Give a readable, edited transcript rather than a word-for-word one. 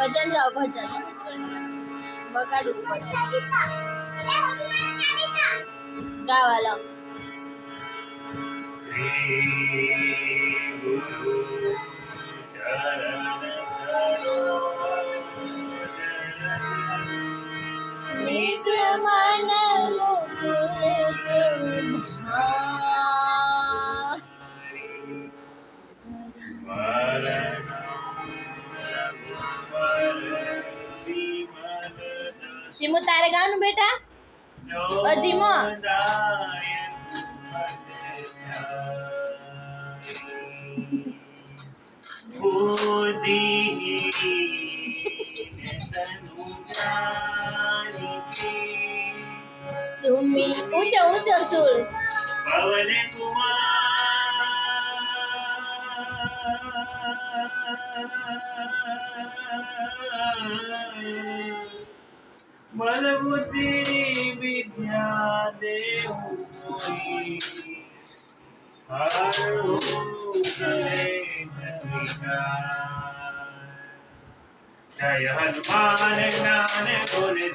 ભજન ગાઓ ભજન વગાડું ગાવા લો શ્રી ગુરુ ચરણ સરોજ નિજ મન મુકેશ જીમુ તારે ગાવાનું બેટા જીમો સુમી ઊંચો ઊંચો સુર પવન કુમાર મન બુદ્ધિ વિદ્યા દેવું હારું જય હનુમાન જ્ઞાન બોલે